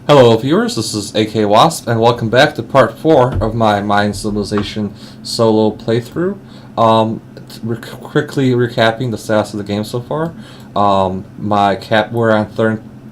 Hello viewers, this is AKwasp, and welcome back to part 4 of my Mayan Civilization solo playthrough. Quickly recapping the status of the game so far. We're on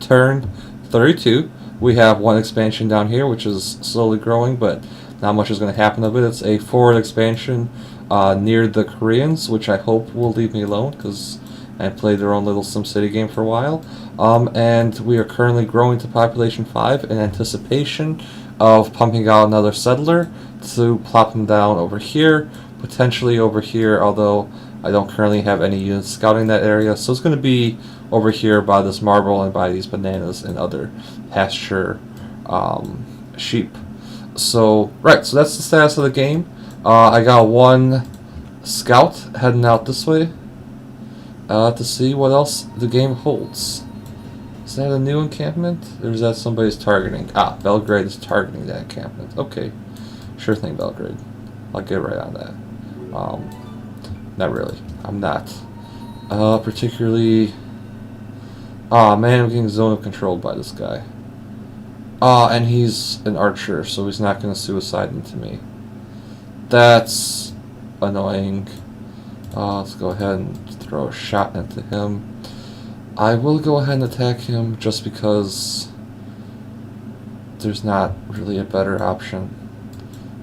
turn 32. We have one expansion down here, which is slowly growing, but not much is going to happen of it. It's a forward expansion near the Koreans, which I hope will leave me alone, because I played their own little SimCity game for a while. And we are currently growing to population 5 in anticipation of pumping out another settler to plop them down over here, potentially over here, although I don't currently have any units scouting that area. So it's going to be over here by this marble and by these bananas and other pasture sheep. So, right, so that's the status of the game. I got one scout heading out this way to see what else the game holds. Is that a new encampment? Or is that somebody's targeting? Ah, Belgrade is targeting that encampment. Okay. Sure thing, Belgrade. I'll get right on that. Not really. I'm not. Particularly... Ah, man, I'm getting zone controlled by this guy. Ah, and he's an archer, so he's not going to suicide into me. That's annoying. Let's go ahead and throw a shot into him. I will go ahead and attack him just because there's not really a better option.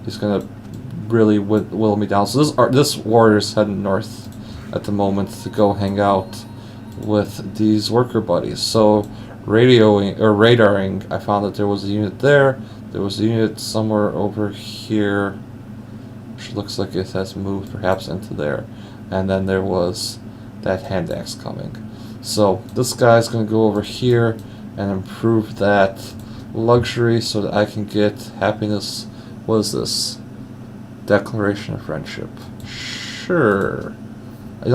He's going to really whittle me down. So this warrior's heading north at the moment to go hang out with these worker buddies. So radaring, I found that there was a unit there. There was a unit somewhere over here, which looks like it has moved perhaps into there. And then there was that hand axe coming. So this guy's going to go over here and improve that luxury so that I can get happiness. What is this? Declaration of friendship. Sure. I'm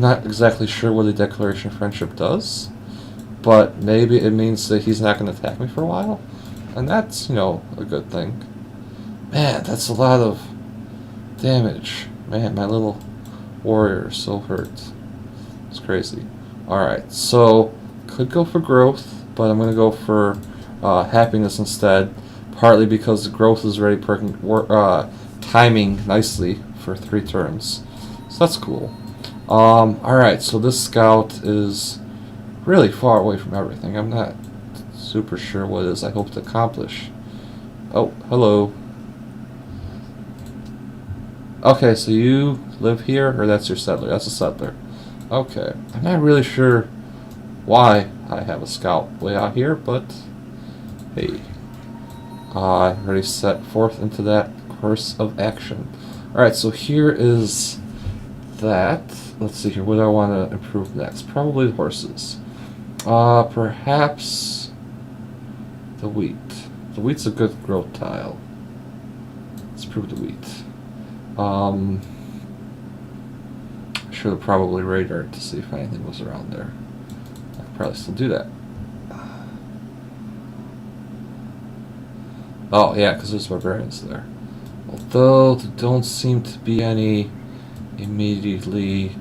not exactly sure what a declaration of friendship does, but maybe it means that he's not going to attack me for a while, and that's, a good thing. Man, that's a lot of damage. Man, my little warrior is so hurt. It's crazy. Alright, so could go for growth, but I'm going to go for happiness instead, partly because the growth is already timing nicely for 3 turns. So that's cool. Alright, so this scout is really far away from everything. I'm not super sure what it is I hope to accomplish. Oh, hello. Okay, so you live here, or that's your settler? That's a settler. Okay. I'm not really sure why I have a scout way out here, but hey. I already set forth into that course of action. Alright, so here is that. Let's see here, what do I want to improve next? Probably the horses. Perhaps the wheat. The wheat's a good growth tile. Let's improve the wheat. I should have probably radared to see if anything was around there. I could probably still do that. Oh, yeah, because there's barbarians there. Although there don't seem to be any immediately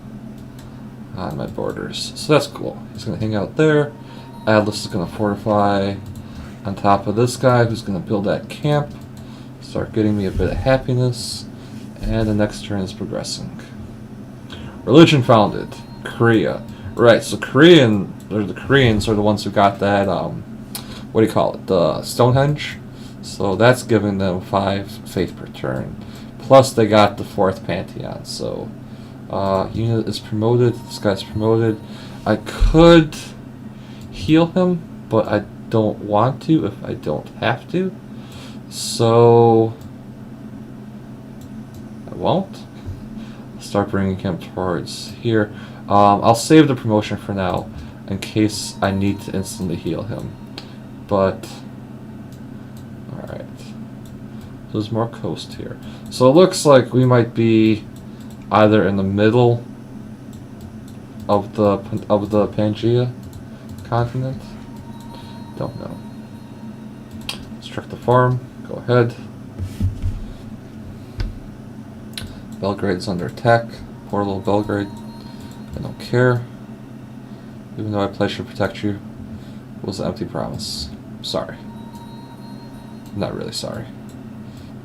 on my borders. So that's cool. He's going to hang out there. Atlas is going to fortify on top of this guy who's going to build that camp. Start getting me a bit of happiness. And the next turn is progressing. Religion founded. Korea. Right, so the Koreans are the ones who got that, what do you call it? The Stonehenge. So that's giving them 5 faith per turn. Plus they got the 4th Pantheon. So unit is promoted. This guy's promoted. I could heal him, but I don't want to if I don't have to. So I won't. Start bringing him towards here. I'll save the promotion for now in case I need to instantly heal him. But alright. There's more coast here. So it looks like we might be either in the middle of the Pangaea continent. Don't know. Construct the farm. Go ahead. Belgrade's under attack. Poor little Belgrade. I don't care. Even though I pledged to protect you. Was an empty promise. Sorry. Not really sorry.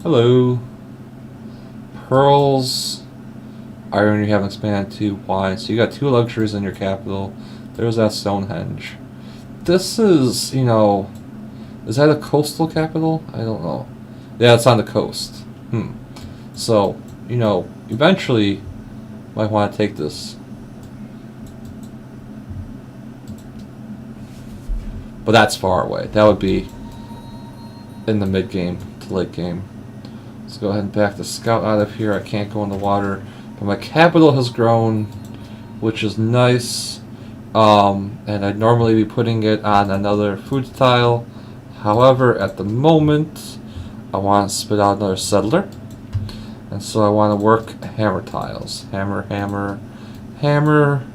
Hello. Pearls. Iron you haven't expanded to. Wine. So you got 2 luxuries in your capital. There's that Stonehenge. This is, you know... Is that a coastal capital? I don't know. Yeah, it's on the coast. So, you know, eventually might want to take this. But that's far away. That would be in the mid-game to late game. Let's go ahead and back the scout out of here. I can't go in the water. But my capital has grown, which is nice. And I'd normally be putting it on another food tile. However, at the moment, I want to spit out another settler. And so I want to work hammer tiles. Hammer, hammer, hammer,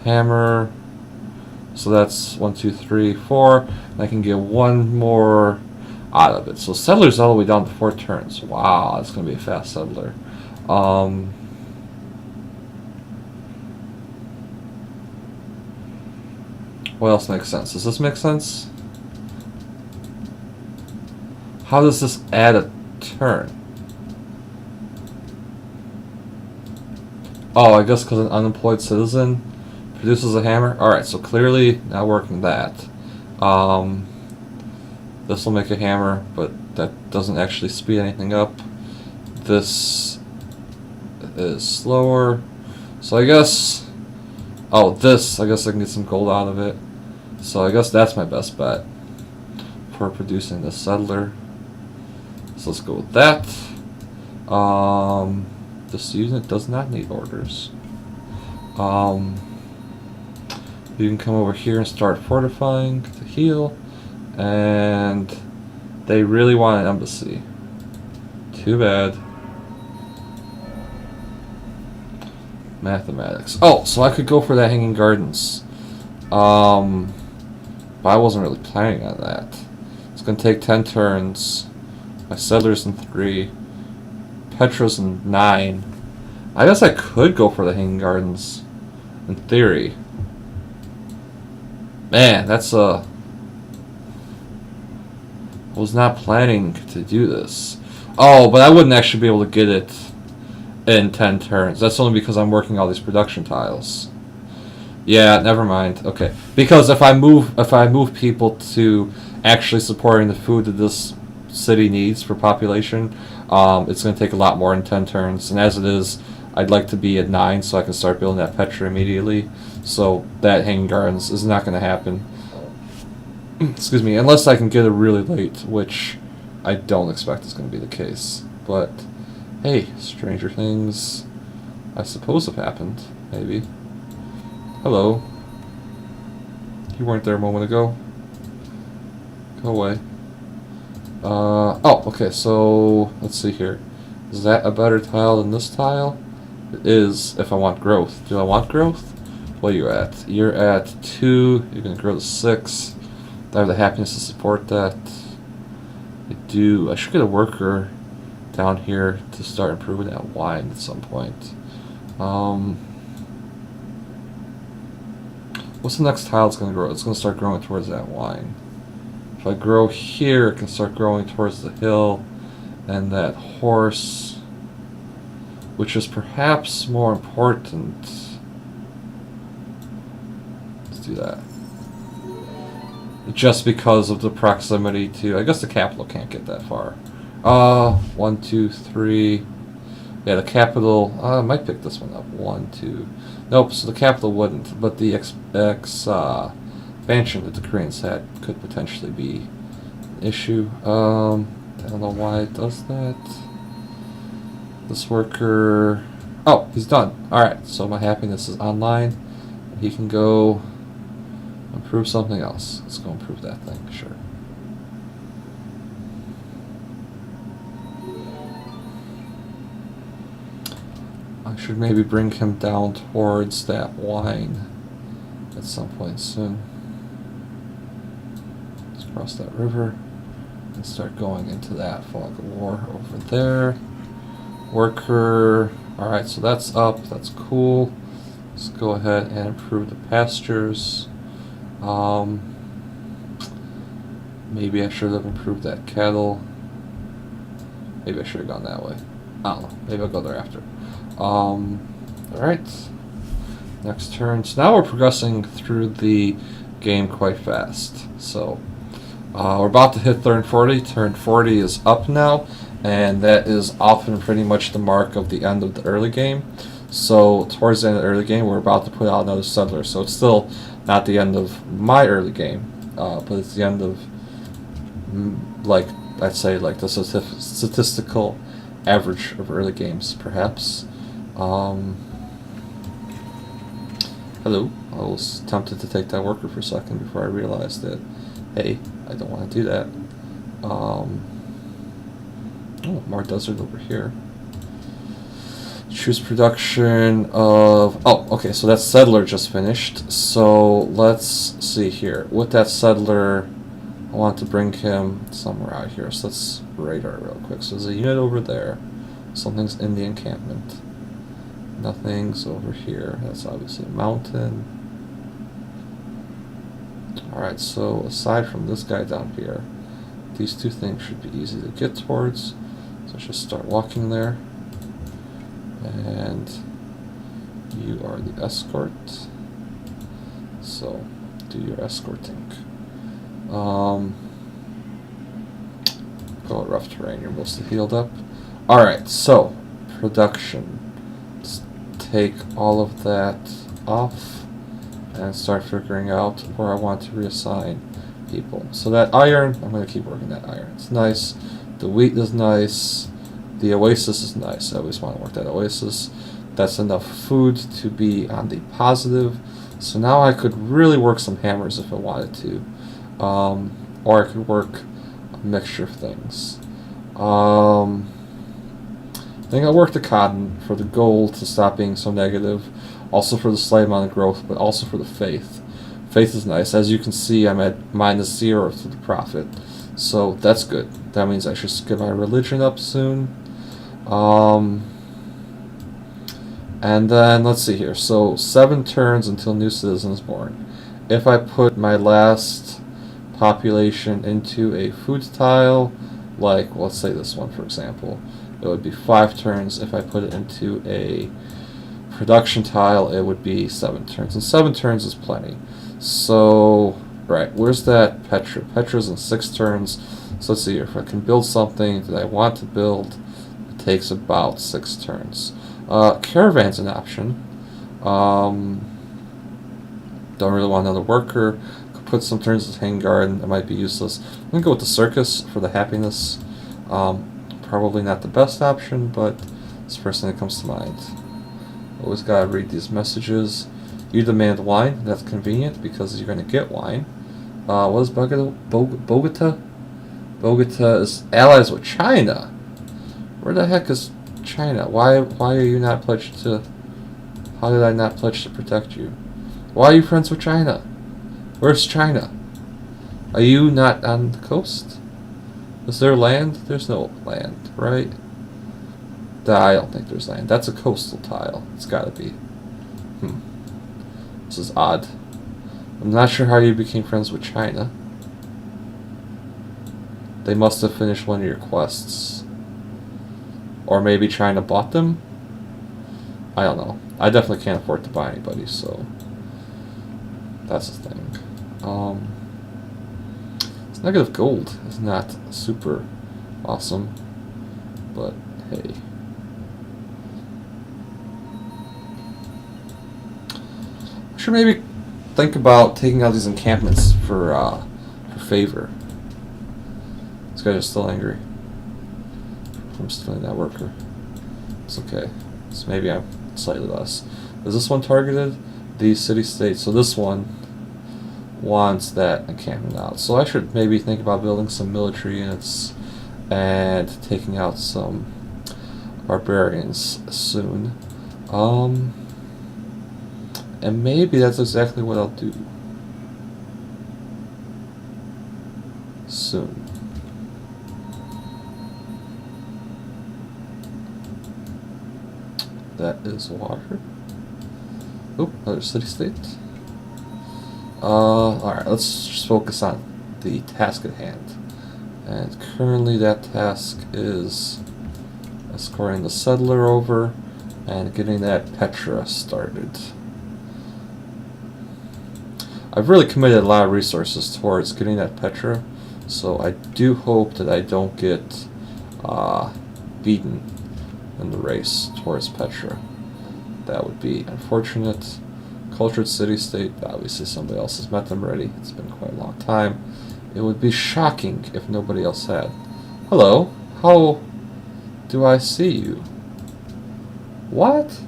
hammer. So that's 1, 2, 3, 4. And I can get 1 more out of it. So settler's all the way down to 4 turns. Wow, that's going to be a fast settler. What else makes sense? Does this make sense? How does this add a turn? Oh, I guess because an unemployed citizen produces a hammer? Alright, so clearly not working that. This will make a hammer, but that doesn't actually speed anything up. This is slower. So I guess... Oh, this, I guess I can get some gold out of it. So I guess that's my best bet for producing this settler. So let's go with that. This unit does not need orders. You can come over here and start fortifying to heal. And they really want an embassy. Too bad. Mathematics. Oh, so I could go for that Hanging Gardens. But I wasn't really planning on that. It's going to take 10 turns. My settlers in 3. Petras in 9. I guess I could go for the Hanging Gardens. In theory. Man, that's I was not planning to do this. Oh, but I wouldn't actually be able to get it in 10 turns. That's only because I'm working all these production tiles. Yeah, never mind. Okay, because if I move people to actually supporting the food that this city needs for population, it's going to take a lot more than 10 turns. And as it is, I'd like to be at 9 so I can start building that Petra immediately. So that Hanging Gardens is not going to happen. Excuse me, unless I can get it really late, which I don't expect is going to be the case. But hey, stranger things, I suppose, have happened. Maybe. Hello. You weren't there a moment ago. Go away. Oh, okay, so let's see here. Is that a better tile than this tile? It is, if I want growth. Do I want growth? What are you at? You're at 2. You're going to grow to 6. Do I have the happiness to support that? I do. I should get a worker down here to start improving that wine at some point. What's the next tile it's going to grow? It's going to start growing towards that wine. If I grow here, it can start growing towards the hill and that horse, which is perhaps more important. Let's do that. Just because of the proximity to... I guess the capital can't get that far. 1, 2, 3... Yeah, the capital... I might pick this one up. 1, 2... Nope, so the capital wouldn't, but the expansion that the Koreans had could potentially be an issue. I don't know why it does that. This worker... Oh, he's done. Alright, so my happiness is online. He can go improve something else. Let's go improve that thing, sure. I should maybe bring him down towards that wine at some point soon. Let's cross that river and start going into that fog of war over there. Worker. Alright, so that's up. That's cool. Let's go ahead and improve the pastures. Maybe I should have improved that cattle. Maybe I should have gone that way. I don't know. Maybe I'll go there after. Alright. Next turn. So now we're progressing through the game quite fast. So we're about to hit turn 40. Turn 40 is up now, and that is often pretty much the mark of the end of the early game. So towards the end of the early game, we're about to put out another settler. So it's still not the end of my early game, but it's the end of, like, I'd say, like the statistical average of early games, perhaps. Hello. I was tempted to take that worker for a second before I realized that, hey, I don't want to do that. Oh, more desert over here. Choose production of... Oh, okay, so that settler just finished. So let's see here. With that settler, I want to bring him somewhere out here. So let's radar real quick. So there's a unit over there. Something's in the encampment. Nothing's over here. That's obviously a mountain. Alright, so aside from this guy down here, these two things should be easy to get towards. So let's just start walking there. And you are the escort. So do your escorting. Go with rough terrain, you're mostly healed up. Alright, so production. Let's take all of that off and start figuring out where I want to reassign people. So that iron, I'm going to keep working that iron. It's nice. The wheat is nice. The oasis is nice. I always want to work that oasis. That's enough food to be on the positive. So now I could really work some hammers if I wanted to. Or I could work a mixture of things. I think I'll work the cotton for the gold to stop being so negative. Also for the slight amount of growth, but also for the faith. Faith is nice. As you can see, I'm at -0 to the profit. So that's good. That means I should get my religion up soon. And then, let's see here. So 7 turns until new citizen is born. If I put my last population into a food tile, like, let's say this one, for example, it would be 5 turns. If I put it into a production tile, it would be 7 turns. And 7 turns is plenty. So, right, where's that Petra? Petra's in 6 turns. So let's see here. If I can build something that I want to build, it takes about 6 turns. Caravan's an option. Don't really want another worker. Could put some turns as hang garden. It might be useless. I'm going to go with the circus for the happiness. Probably not the best option, but it's the first thing that comes to mind. Always gotta read these messages. You demand wine. That's convenient because you're going to get wine. What is Bogota? Bogota is allies with China. Where the heck is China? Why are you not pledged to... How did I not pledge to protect you? Why are you friends with China? Where's China? Are you not on the coast? Is there land? There's no land, right? I don't think there's land. That's a coastal tile. It's gotta be. This is odd. I'm not sure how you became friends with China. They must have finished one of your quests. Or maybe China bought them? I don't know. I definitely can't afford to buy anybody, so that's the thing. It's negative gold. It's not super awesome, but hey. I should maybe think about taking out these encampments for favor. This guy is still angry. I'm stealing that worker. It's okay. So maybe I'm slightly less. Is this one targeted? The city-states. So this one wants that encampment out. So I should maybe think about building some military units and taking out some barbarians soon. And maybe that's exactly what I'll do soon. That is water. Oh, another city-state. Alright, let's just focus on the task at hand. And currently that task is escorting the settler over and getting that Petra started. I've really committed a lot of resources towards getting that Petra, so I do hope that I don't get beaten in the race towards Petra. That would be unfortunate. Cultured city-state, obviously somebody else has met them already. It's been quite a long time. It would be shocking if nobody else had. Hello, how do I see you? What?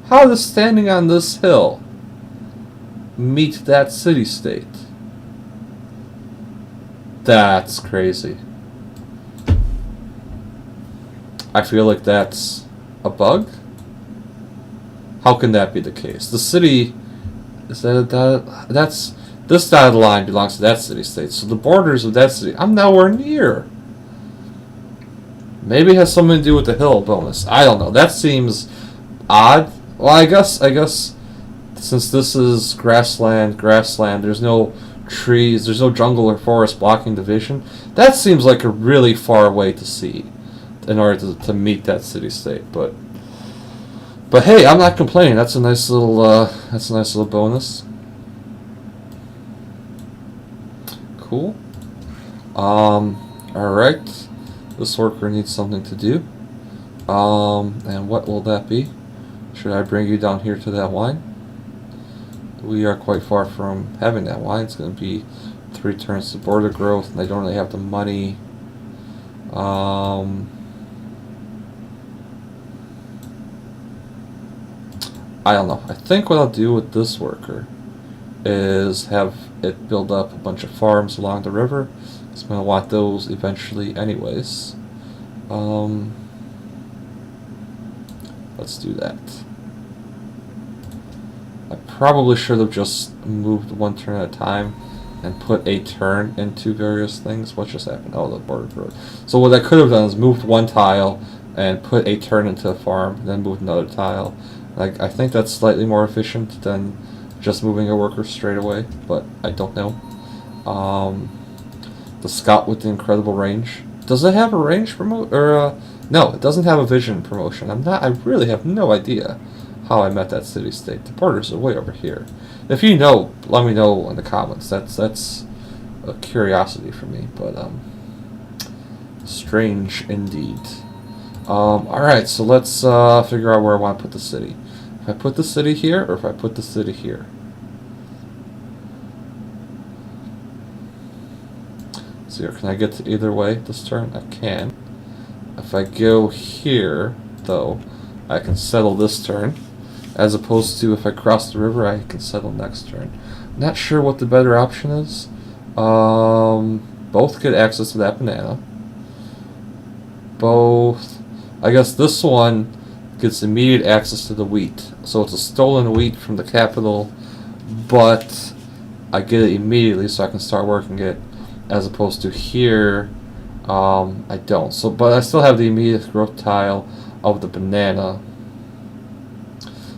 How does standing on this hill meet that city-state? That's crazy. I feel like that's a bug. How can that be the case? The city is that's this dotted line belongs to that city-state, so the borders of that city I'm nowhere near. Maybe it has something to do with the hill bonus. I don't know. That seems odd. Well, I guess since this is grassland, there's no trees, there's no jungle or forest blocking the vision. That seems like a really far way to see in order to meet that city-state. But hey, I'm not complaining. That's a nice little bonus. Cool. All right. This worker needs something to do. And what will that be? Should I bring you down here to that wine? We are quite far from having that wine. It's going to be 3 turns to border growth, and I don't really have the money. I don't know. I think what I'll do with this worker is have it build up a bunch of farms along the river. I'm going to want those eventually anyways. Let's do that. I probably should have just moved 1 turn at a time and put a turn into various things. What just happened? Oh, the border growth. So what I could have done is moved 1 tile and put a turn into a farm, then moved another tile. Like, I think that's slightly more efficient than just moving a worker straight away, but I don't know. The scout with the incredible range. Does it have a range promote? Or no, it doesn't have a vision promotion. I really have no idea how I met that city-state. The borders are way over here. If you know, let me know in the comments. That's a curiosity for me, but strange indeed. Alright, so let's figure out where I want to put the city. If I put the city here, or if I put the city here. So here, can I get to either way this turn? I can. If I go here, though, I can settle this turn. As opposed to if I cross the river, I can settle next turn. Not sure what the better option is. Both get access to that banana. Both. I guess this one gets immediate access to the wheat. So it's a stolen wheat from the capital, but I get it immediately so I can start working it. As opposed to here, I don't. So, but I still have the immediate growth tile of the banana.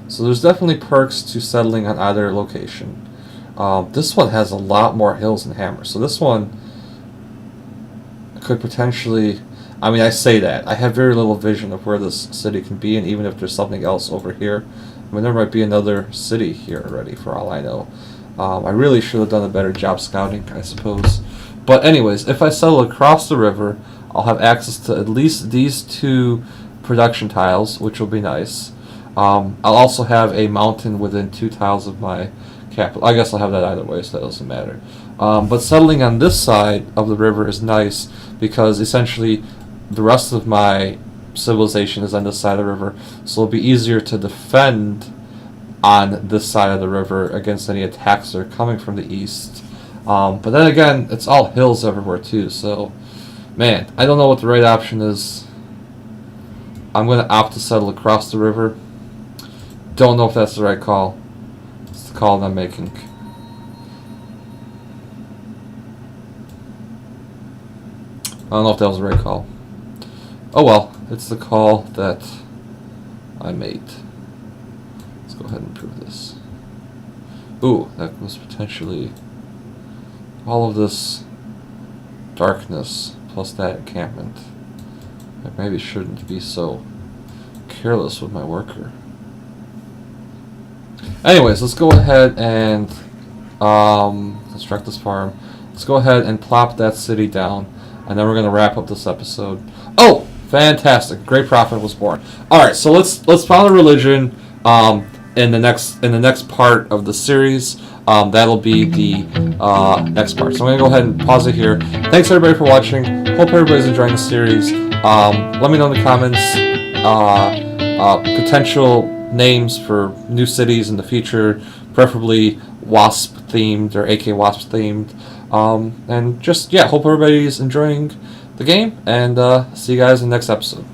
So there's definitely perks to settling on either location. This one has a lot more hills and hammers. So this one could potentially... I mean, I say that. I have very little vision of where this city can be, and even if there's something else over here. I mean, there might be another city here already, for all I know. I really should have done a better job scouting, I suppose. But anyways, if I settle across the river, I'll have access to at least these 2 production tiles, which will be nice. I'll also have a mountain within 2 tiles of my capital. I guess I'll have that either way, so that doesn't matter. But settling on this side of the river is nice because essentially the rest of my civilization is on this side of the river, so it'll be easier to defend on this side of the river against any attacks that are coming from the east. But then again, it's all hills everywhere too, so man, I don't know what the right option is. I'm going to opt to settle across the river. Don't know if that's the right call. It's the call I'm making. I don't know if that was the right call. Oh well, it's the call that I made. Let's go ahead and improve this. Ooh, that was potentially all of this darkness plus that encampment. I maybe shouldn't be so careless with my worker. Anyways, let's go ahead and construct this farm. Let's go ahead and plop that city down, and then we're gonna wrap up this episode. Oh, fantastic! Great prophet was born. All right, so let's follow religion in the next part of the series. That'll be the next part. So I'm gonna go ahead and pause it here. Thanks everybody for watching. Hope everybody's enjoying the series. Let me know in the comments potential names for new cities in the future, preferably Wasp themed or AKwasp themed. And just, yeah, hope everybody's enjoying the game, and see you guys in the next episode.